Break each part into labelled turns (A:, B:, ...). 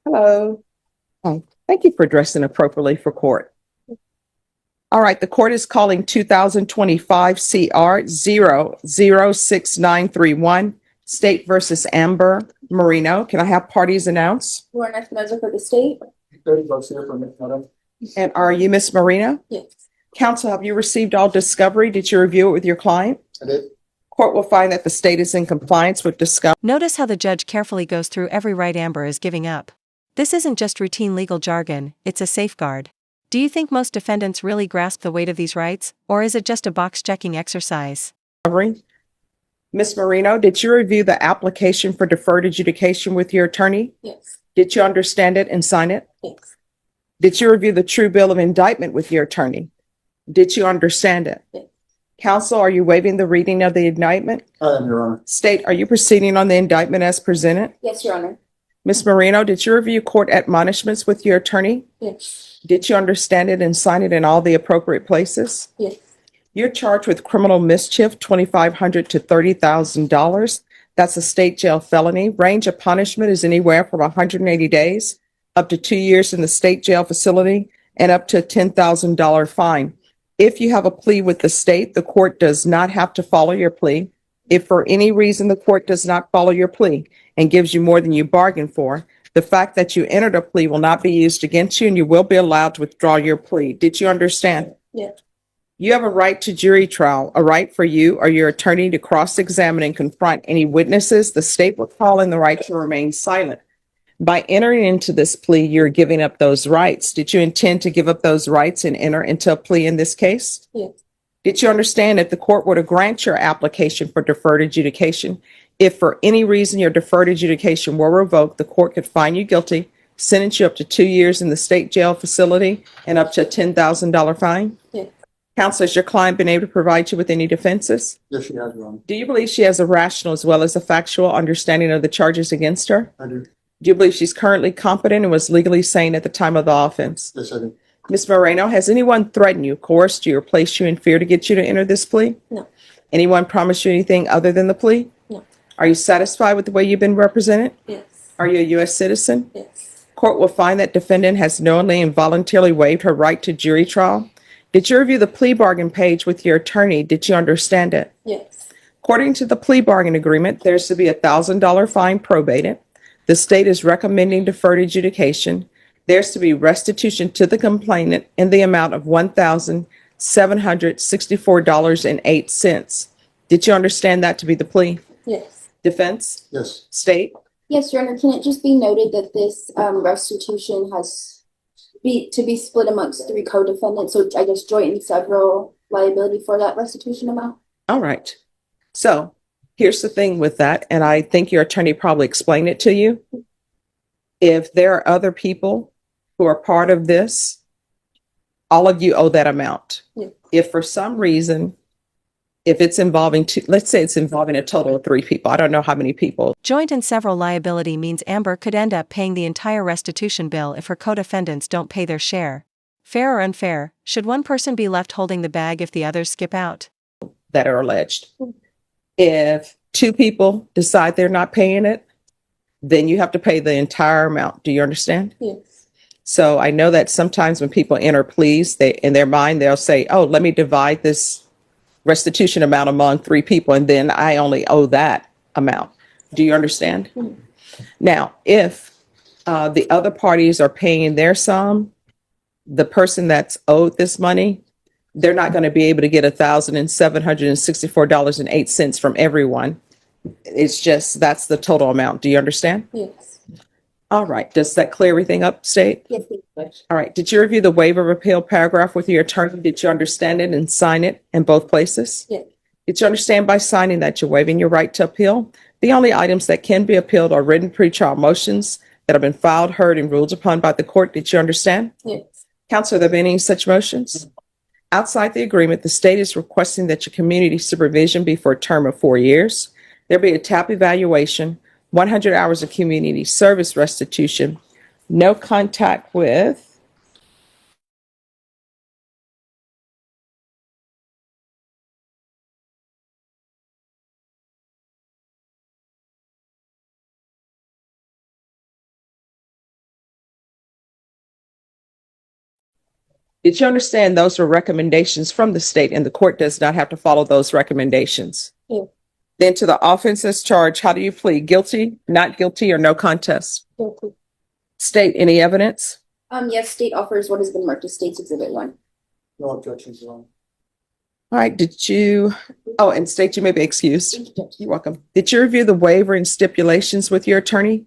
A: Hello. Hi. Thank you for dressing appropriately for court. All right, the court is calling 2025 CR 006931, State versus Amber Marino. Can I have parties announce?
B: Who are next measure for the state?
A: And are you Miss Marino?
B: Yes.
A: Counsel, have you received all discovery? Did you review it with your client?
C: I did.
A: Court will find that the state is in compliance with discovery.
D: Notice how the judge carefully goes through every right Amber is giving up. This isn't just routine legal jargon, it's a safeguard. Do you think most defendants really grasp the weight of these rights, or is it just a box-checking exercise?
A: Miss Marino, did you review the application for deferred adjudication with your attorney?
B: Yes.
A: Did you understand it and sign it?
B: Yes.
A: Did you review the true bill of indictment with your attorney? Did you understand it?
B: Yes.
A: Counsel, are you waiving the reading of the indictment?
C: I am, Your Honor.
A: State, are you proceeding on the indictment as presented?
B: Yes, Your Honor.
A: Ms. Marino, did you review court admonishments with your attorney?
B: Yes.
A: Did you understand it and sign it in all the appropriate places?
B: Yes.
A: You're charged with criminal mischief, $2,500 to $30,000. That's a state jail felony. Range of punishment is anywhere from 180 days up to 2 years in the state jail facility and up to a $10,000 fine. If you have a plea with the state, the court does not have to follow your plea. If for any reason the court does not follow your plea and gives you more than you bargained for, the fact that you entered a plea will not be used against you and you will be allowed to withdraw your plea. Did you understand?
B: Yes.
A: You have a right to jury trial, a right for you or your attorney to cross-examine and confront any witnesses. The state will call in the right to remain silent. By entering into this plea, you're giving up those rights. Did you intend to give up those rights and enter into a plea in this case?
B: Yes.
A: Did you understand if the court were to grant your application for deferred adjudication, if for any reason your deferred adjudication were revoked, the court could find you guilty, sentence you up to 2 years in the state jail facility, and up to a $10,000 fine?
B: Yes.
A: Counsel, has your client been able to provide you with any defenses?
C: Yes, she has, Your Honor.
A: Do you believe she has a rational as well as a factual understanding of the charges against her?
C: I do.
A: Do you believe she's currently competent and was legally sane at the time of the offense?
C: Yes, I do.
A: Ms. Moreno, has anyone threatened you, coerced you, or placed you in fear to get you to enter this plea?
B: No.
A: Anyone promised you anything other than the plea?
B: No.
A: Are you satisfied with the way you've been represented?
B: Yes.
A: Are you a U.S. citizen?
B: Yes.
A: Court will find that defendant has knowingly and voluntarily waived her right to jury trial. Did you review the plea bargain page with your attorney? Did you understand it?
B: Yes.
A: According to the plea bargain agreement, there's to be a $1,000 fine probated. The state is recommending deferred adjudication. There's to be restitution to the complainant in the amount of $1,764.08. Did you understand that to be the plea?
B: Yes.
A: Defense?
C: Yes.
A: State?
B: Yes, Your Honor. Can it just be noted that this restitution has to be split amongst 3 co-defendants? So I guess joint and several liability for that restitution amount?
A: All right. So here's the thing with that, and I think your attorney probably explained it to you. If there are other people who are part of this, all of you owe that amount.
B: Yeah.
A: If for some reason, if it's involving let's say it's involving a total of 3 people. I don't know how many people.
D: Joint and several liability means Amber could end up paying the entire restitution bill if her co-defendants don't pay their share. Fair or unfair, should one person be left holding the bag if the others skip out?
A: That are alleged. If 2 people decide they're not paying it, then you have to pay the entire amount. Do you understand?
B: Yes.
A: So I know that sometimes when people enter pleas, they in their mind, they'll say, oh, let me divide this restitution amount among 3 people, and then I only owe that amount. Do you understand?
B: Mm-hmm.
A: Now, if the other parties are paying their sum, the person that's owed this money, they're not going to be able to get $1,764.08 from everyone. It's just that's the total amount. Do you understand?
B: Yes.
A: All right. Does that clear everything up, State?
B: Yes.
A: All right. Did you review the waiver of appeal paragraph with your attorney? Did you understand it and sign it in both places?
B: Yes.
A: Did you understand by signing that you're waiving your right to appeal? The only items that can be appealed are written pretrial motions that have been filed, heard, and ruled upon by the court. Did you understand?
B: Yes.
A: Counsel, have there been any such motions? Outside the agreement, the state is requesting that your community supervision be for a term of 4 years. There be a TAP evaluation, 100 hours of community service restitution, no contact with Did you understand those were recommendations from the state and the court does not have to follow those recommendations?
B: Yeah.
A: Then to the offenses charged, how do you plead? Guilty, not guilty, or no contest?
B: Guilty.
A: State, any evidence?
B: Yes, state offers what has been marked as State's Exhibit 1.
C: No objections, Your Honor.
A: All right, and state, you may be excused. You're welcome. Did you review the waiver and stipulations with your attorney?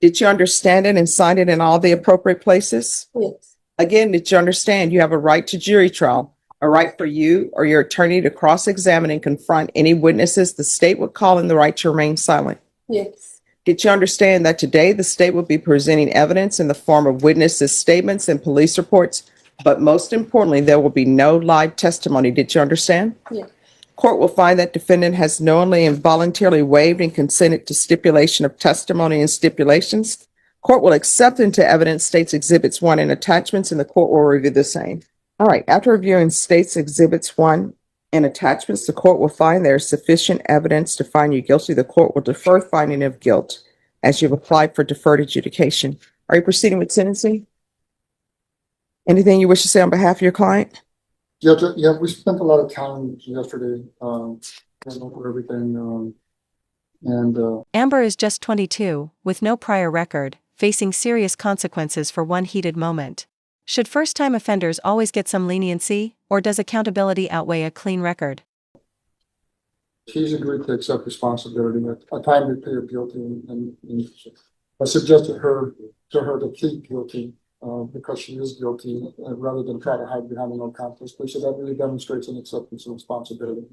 A: Did you understand it and sign it in all the appropriate places?
B: Yes.
A: Again, did you understand you have a right to jury trial, a right for you or your attorney to cross-examine and confront any witnesses the state would call in, the right to remain silent?
B: Yes.
A: Did you understand that today the state will be presenting evidence in the form of witnesses' statements and police reports, but most importantly, there will be no live testimony? Did you understand?
B: Yes.
A: Court will find that defendant has knowingly and voluntarily waived and consented to stipulation of testimony and stipulations. Court will accept into evidence State's Exhibits 1 and attachments, and the court will review the same. All right, after reviewing State's Exhibits 1 and attachments, the court will find there is sufficient evidence to find you guilty. The court will defer finding of guilt as you've applied for deferred adjudication. Are you proceeding with sentencing? Anything you wish to say on behalf of your client?
C: Yeah, we spent a lot of time yesterday, going over everything,
D: Amber is just 22, with no prior record, facing serious consequences for one heated moment. Should first-time offenders always get some leniency, or does accountability outweigh a clean record?
C: she's agreed to accept responsibility. I time to plead guilty, and I suggested to her to plead guilty, because she is guilty, rather than try to hide behind a no contest plea. So that really demonstrates an acceptance of responsibility.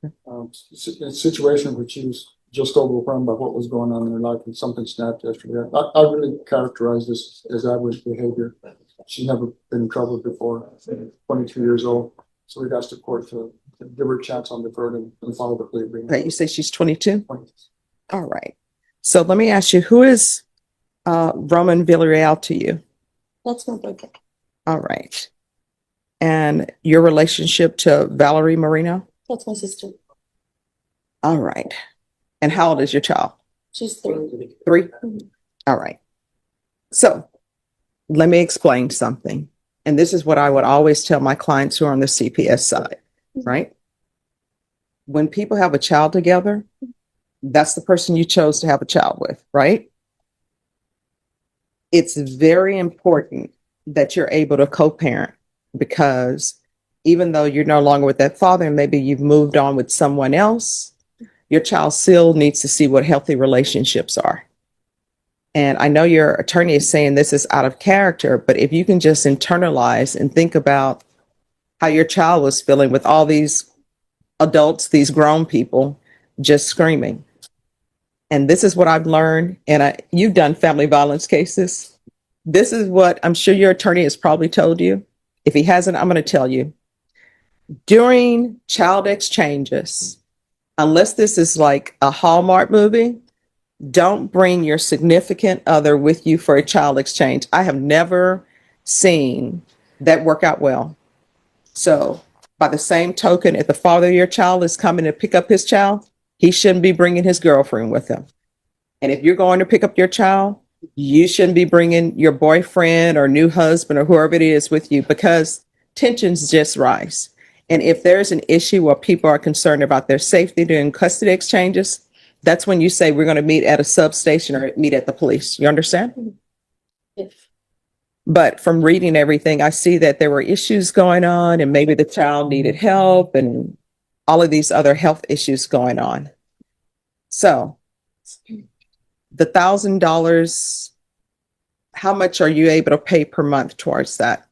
C: It's a situation where she was just overwhelmed by what was going on in her life, and something snapped yesterday. I really characterize this as average behavior. She's never been in trouble before. 22 years old. So we've asked the court to give her a chance on deferred and follow the plea agreement.
A: Okay, you say she's 22? All right. So let me ask you, who is Roman Villarreal to you?
B: That's my brother.
A: All right. And your relationship to Valerie Marino?
B: That's my sister.
A: All right. And how old is your child?
B: She's 3.
A: 3?
B: Mhm.
A: All right. So let me explain something. And this is what I would always tell my clients who are on the CPS side, right? When people have a child together, that's the person you chose to have a child with, right? It's very important that you're able to co-parent, because even though you're no longer with that father and maybe you've moved on with someone else, your child still needs to see what healthy relationships are. And I know your attorney is saying this is out of character, but if you can just internalize and think about how your child was feeling with all these adults, these grown people just screaming. And this is what I've learned. And you've done family violence cases. This is what I'm sure your attorney has probably told you. If he hasn't, I'm going to tell you. During child exchanges, unless this is like a Hallmark movie, don't bring your significant other with you for a child exchange. I have never seen that work out well. So by the same token, if the father of your child is coming to pick up his child, he shouldn't be bringing his girlfriend with him. And if you're going to pick up your child, you shouldn't be bringing your boyfriend or new husband or whoever it is with you, because tensions just rise. And if there's an issue where people are concerned about their safety during custody exchanges, that's when you say we're going to meet at a substation or meet at the police. You understand?
B: Yes.
A: But from reading everything, I see that there were issues going on and maybe the child needed help and all of these other health issues going on. So the $1,000, how much are you able to pay per month towards that?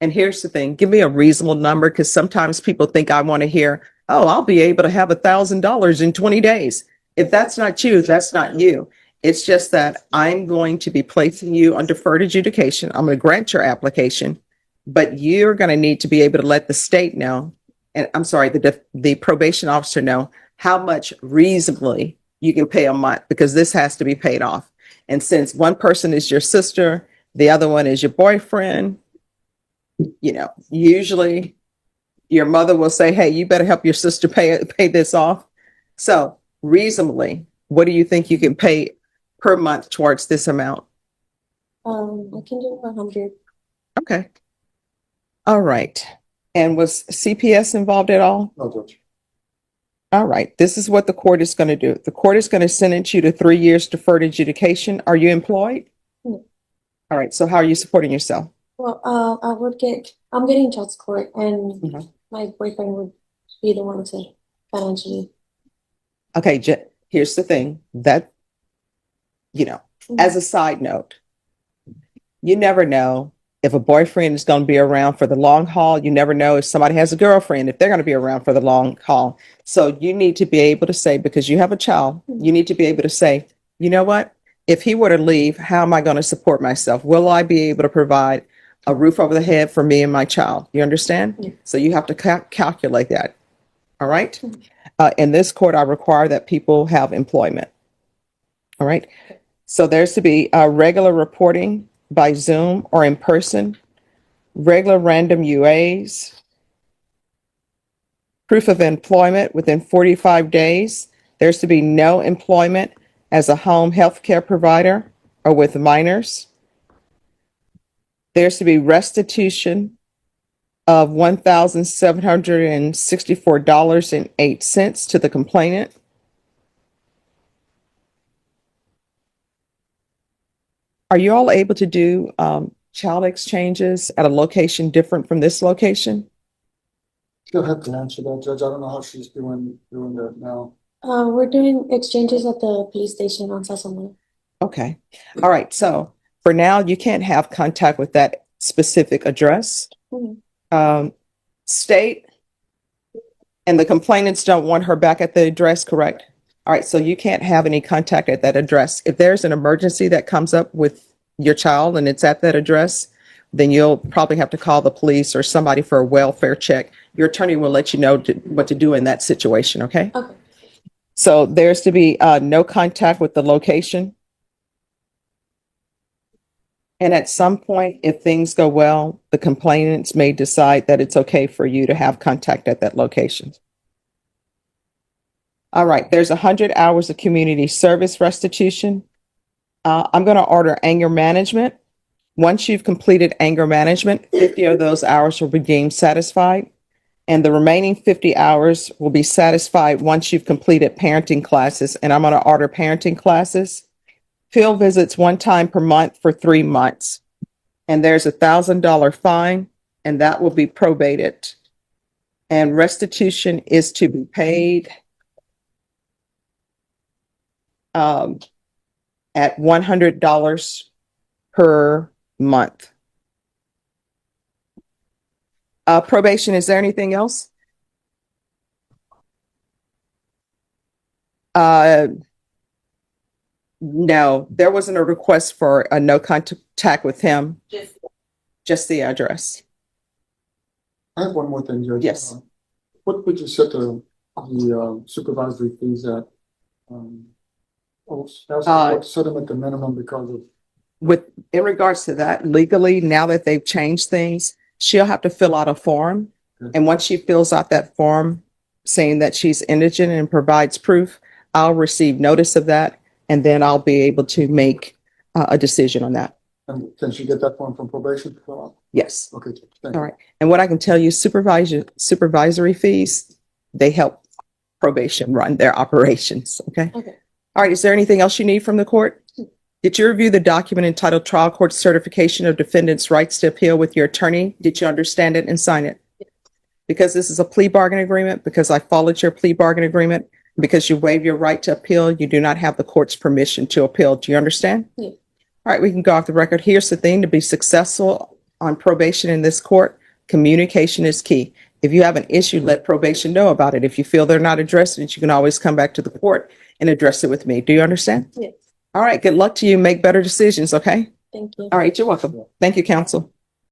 A: And here's the thing, give me a reasonable number, because sometimes people think I want to hear, oh, I'll be able to have $1,000 in 20 days. If that's not you, that's not you. It's just that I'm going to be placing you on deferred adjudication. I'm going to grant your application, but you're going to need to be able to let the state know, and I'm sorry, the probation officer know how much reasonably you can pay a month, because this has to be paid off. And since one person is your sister, the other one is your boyfriend, you know, usually your mother will say, hey, you better help your sister pay this off. So reasonably, what do you think you can pay per month towards this amount?
E: I can do 100.
A: Okay. All right. And was CPS involved at all?
C: No, Judge.
A: All right. This is what the court is going to do. The court is going to sentence you to 3 years deferred adjudication. Are you employed?
E: No.
A: All right. So how are you supporting yourself?
E: Well, I'm getting child support, and
A: Mhm.
E: my boyfriend would be the one to financially.
A: Okay. Here's the thing that, as a side note, you never know if a boyfriend is going to be around for the long haul. You never know if somebody has a girlfriend, if they're going to be around for the long haul. So you need to be able to say, because you have a child, you need to be able to say, you know what? If he were to leave, how am I going to support myself? Will I be able to provide a roof over the head for me and my child? You understand?
E: Yeah.
A: So you have to calculate that. All right. In this court, I require that people have employment. All right. So there's to be regular reporting by Zoom or in person, regular random UAs, proof of employment within 45 days. There's to be no employment as a home health care provider or with minors. There's to be restitution of $1,764.08 to the complainant. Are you all able to do child exchanges at a location different from this location?
C: She'll have to answer that, Judge. I don't know how she's doing that now.
E: We're doing exchanges at the police station on Sassamon.
A: Okay. All right. So for now, you can't have contact with that specific address. State and the complainants don't want her back at the address, correct? All right. So you can't have any contact at that address. If there's an emergency that comes up with your child and it's at that address, then you'll probably have to call the police or somebody for a welfare check. Your attorney will let you know what to do in that situation. Okay.
E: Okay.
A: So there's to be no contact with the location. And at some point, if things go well, the complainants may decide that it's okay for you to have contact at that location. All right, there's 100 hours of community service restitution. I'm going to order anger management. Once you've completed anger management, 50 of those hours will be deemed satisfied. And the remaining 50 hours will be satisfied once you've completed parenting classes. And I'm going to order parenting classes. Field visits 1 time per month for 3 months. And there's $1,000 fine, and that will be probated. And restitution is to be paid at $100 per month. Probation, is there anything else? No, there wasn't a request for a no contact with him. Just the address.
C: I have one more thing, Judge.
A: Yes.
C: What would you set the supervisory fees at? Set them at the minimum because of.
A: In regards to that, legally, now that they've changed things, she'll have to fill out a form. And once she fills out that form saying that she's indigent and provides proof, I'll receive notice of that. And then I'll be able to make a decision on that.
C: And can she get that form from probation?
A: Yes.
C: Okay.
A: All right. And what I can tell you, supervisory fees, they help probation run their operations. Okay.
E: Okay.
A: All right. Is there anything else you need from the court? Did you review the document entitled Trial Court Certification of Defendant's Rights to Appeal with your attorney? Did you understand it and sign it? Because this is a plea bargain agreement, because I followed your plea bargain agreement, because you waive your right to appeal, you do not have the court's permission to appeal. Do you understand?
E: Yeah.
A: All right, we can go off the record. Here's the thing: to be successful on probation in this court, communication is key. If you have an issue, let probation know about it. If you feel they're not addressing it, you can always come back to the court and address it with me. Do you understand?
E: Yes.
A: All right, good luck to you. Make better decisions, okay?
E: Thank you.
A: All right, you're welcome. Thank you, counsel.